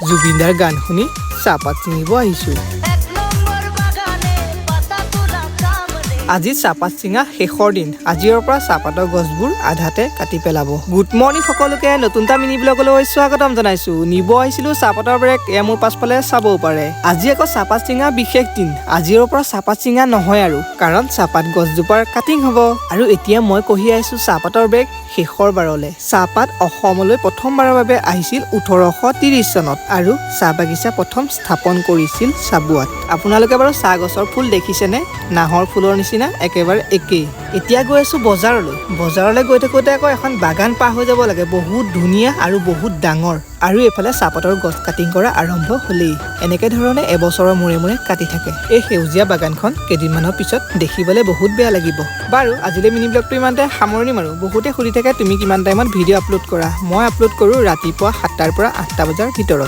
জুবিনদাৰ গান শুনি চাহপাত ছিঙিব আহিছোঁ। আজি চাহপাত ছিঙা শেষৰ দিন। আজিৰ পৰা চাহপাতৰ গছবোৰ আধাতে কাটি পেলাব। গুড মৰ্ণিং সকলোকে, নতুন এটা মিনি ব্লগলৈ স্বাগতম জনাইছো। নিব আহিছিলো চাহপাতৰ ব্ৰেক, এয়া মোৰ পাছফালে চাবও পাৰে। আজি আকৌ চাহপাত ছিঙা বিশেষ দিন। আজিৰ পৰা চাহপাত ছিঙা নহয় আৰু, কাৰণ চাহপাত গছজোপাৰ কাটিং হ'ব। আৰু এতিয়া মই কঢ়িয়াই আহিছো চাহপাতৰ ব্ৰেক শেষৰ বাৰলে। চাহপাত অসমলৈ প্ৰথমবাৰৰ বাবে আহিছিল 1830 চনত আৰু চাহ বাগিচা প্ৰথম স্থাপন কৰিছিল চাবুৱাত। আপোনালোকে বাৰু চাহ গছৰ ফুল দেখিছেনে? নাহৰ ফুলৰ নিচিনা একেবাৰে একেই। এতিয়া গৈ আছো বজাৰলৈ গৈ থাকোতে আকৌ এখন বাগান পাৰ হৈ যাব লাগে, বহুত ধুনীয়া আৰু বহুত ডাঙৰ। আৰু এইফালে চাহপাতৰ গছ কাটিং কৰা আৰম্ভ হ'লেই। এনেকে ধৰণে এবছৰৰ মূৰে মূৰে কাটি থাকে। এই সেউজীয়া বাগানখন কেইদিনমানৰ পিছত দেখিবলৈ বহুত বেয়া লাগিব। বাৰু আজিলৈ মিনি ব্লগটো ইমানতে সামৰণি মাৰো। বহুতে সুধি থাকে তুমি কিমান টাইমত ভিডিঅ' আপলোড কৰা। মই আপলোড কৰোঁ ৰাতিপুৱা 7টাৰ পৰা 8টা বজাৰ ভিতৰত।